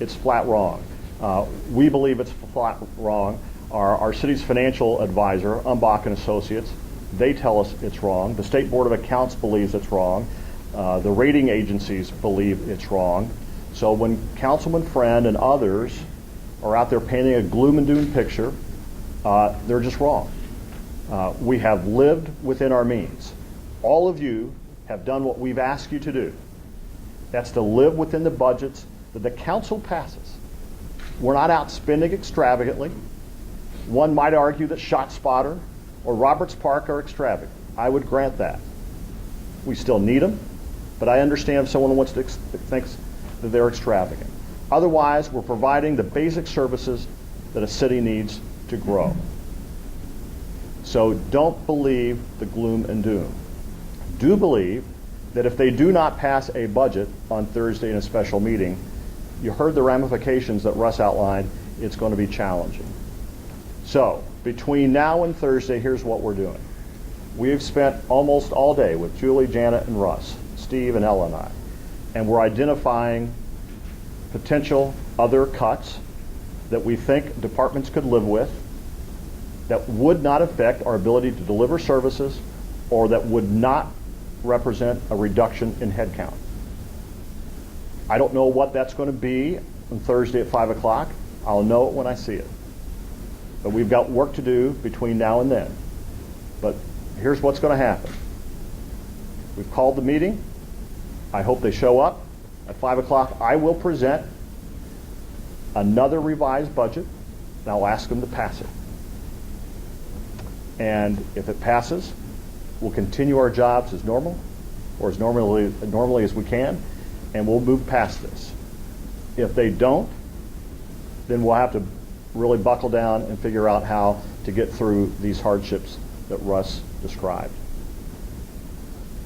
it's flat wrong. We believe it's flat wrong. Our city's financial advisor, Umbach and Associates, they tell us it's wrong. The State Board of Accounts believes it's wrong. The rating agencies believe it's wrong. So when Councilman Friend and others are out there painting a gloom and doom picture, they're just wrong. We have lived within our means. All of you have done what we've asked you to do. That's to live within the budgets that the council passes. We're not out spending extravagantly. One might argue that ShotSpotter or Roberts Park are extravagant. I would grant that. We still need them, but I understand if someone thinks that they're extravagant. Otherwise, we're providing the basic services that a city needs to grow. So don't believe the gloom and doom. Do believe that if they do not pass a budget on Thursday in a special meeting, you heard the ramifications that Russ outlined, it's going to be challenging. So between now and Thursday, here's what we're doing. We have spent almost all day with Julie, Janet, and Russ, Steve, and Ella and I, and we're identifying potential other cuts that we think departments could live with that would not affect our ability to deliver services or that would not represent a reduction in headcount. I don't know what that's going to be on Thursday at 5 o'clock. I'll know it when I see it. But we've got work to do between now and then. But here's what's going to happen. We've called the meeting. I hope they show up. At 5 o'clock, I will present another revised budget, and I'll ask them to pass it. And if it passes, we'll continue our jobs as normal, or as normally as we can, and we'll move past this. If they don't, then we'll have to really buckle down and figure out how to get through these hardships that Russ described.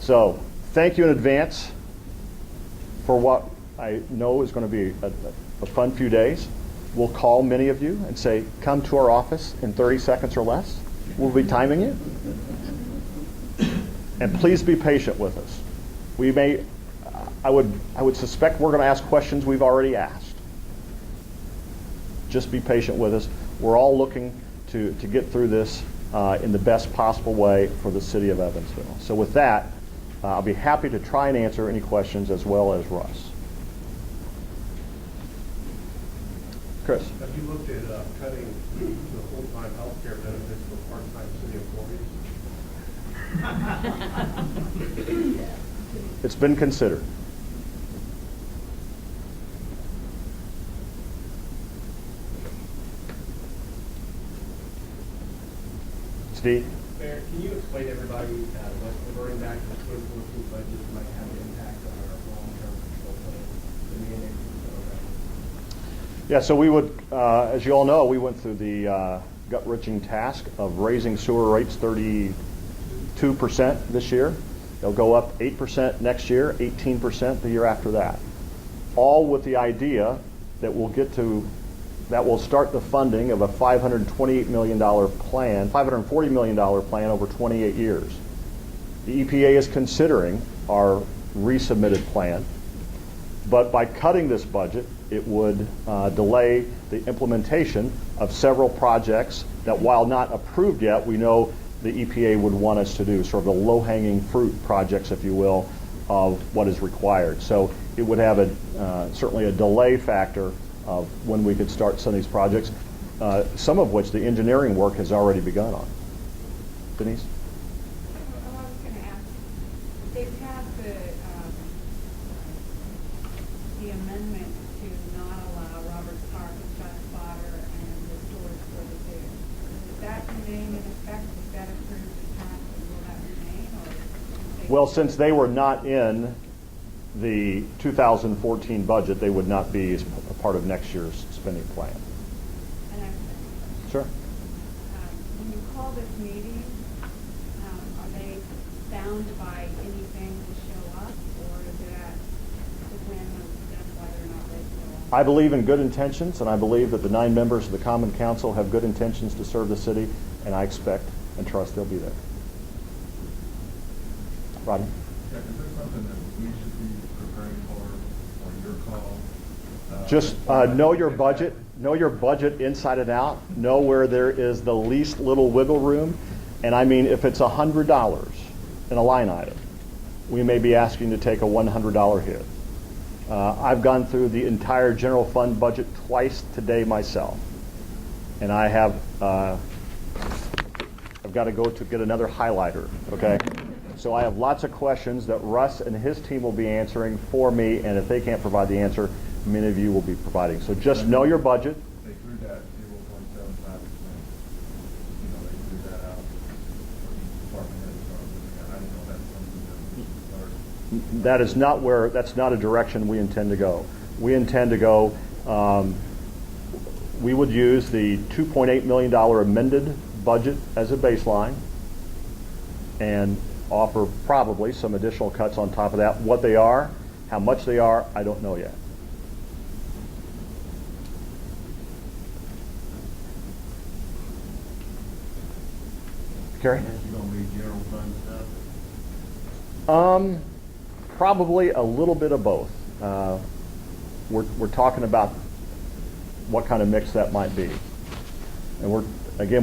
So, thank you in advance for what I know is going to be a fun few days. We'll call many of you and say, come to our office in 30 seconds or less. We'll be timing you. And please be patient with us. We may, I would suspect we're going to ask questions we've already asked. Just be patient with us. We're all looking to get through this in the best possible way for the city of Evansville. So with that, I'll be happy to try and answer any questions as well as Russ. Chris. Have you looked at cutting the full-time health care benefits for part-time city employees? It's been considered. Steve? Mayor, can you explain to everybody what reverting back to the 2014 budget might have an impact on our long-term control plan, the mandated program? Yeah, so we would, as you all know, we went through the gut-wrenching task of raising sewer rates 32% this year. They'll go up 8% next year, 18% the year after that. All with the idea that we'll get to, that will start the funding of a $528 million plan, $540 million plan over 28 years. The EPA is considering our resubmitted plan, but by cutting this budget, it would delay the implementation of several projects that, while not approved yet, we know the EPA would want us to do, sort of the low-hanging fruit projects, if you will, of what is required. So it would have certainly a delay factor of when we could start some of these projects, some of which the engineering work has already begun on. Denise? I was going to ask, they passed the amendment to not allow Roberts Park and ShotSpotter and the stores for the zoo. Does that remain in effect? Was that approved and passed, and will that remain? Well, since they were not in the 2014 budget, they would not be a part of next year's spending plan. Sure. When you call this meeting, are they bound by anything to show up, or is that the whim of them whether or not they show up? I believe in good intentions, and I believe that the 9 members of the Common Council have good intentions to serve the city, and I expect and trust they'll be there. Rodney? Yeah, is there something that we should be preparing for your call Just know your budget. Know your budget inside and out. Know where there is the least little wiggle room. And I mean, if it's $100 in a line item, we may be asking to take a $100 hit. I've gone through the entire general fund budget twice today myself, and I have I've got to go to get another highlighter. Okay, so I have lots of questions that Russ and his team will be answering for me, and if they can't provide the answer, many of you will be providing. So just know your budget. They threw that 0.75%. You know, they threw that out for each department head to start looking at. I didn't know that's something that we should start. That is not where, that's not a direction we intend to go. We intend to go, we would use the $2.8 million amended budget as a baseline and offer probably some additional cuts on top of that. What they are, how much they are, I don't know yet. Carrie? You gonna read general fund stuff? Probably a little bit of both. We're talking about what kind of mix that might be. And we're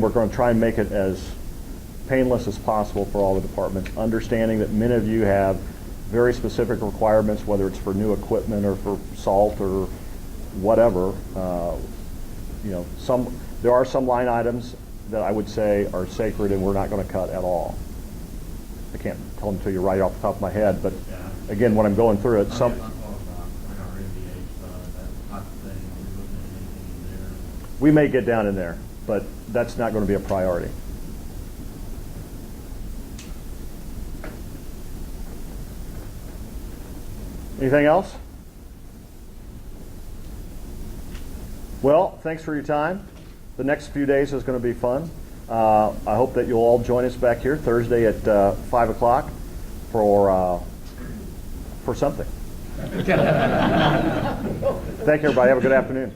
going to try and make it as painless as possible for all the departments, understanding that many of you have very specific requirements, whether it's for new equipment or for salt or whatever. There are some line items that I would say are sacred and we're not going to cut at all. I can't tell them to you right off the top of my head, but again, when I'm going through it, some. We may get down in there, but that's not going to be a priority. Anything else? Well, thanks for your time. The next few days is going to be fun. I hope that you'll all join us back here Thursday at 5 o'clock for something. Thank you, everybody. Have a good afternoon.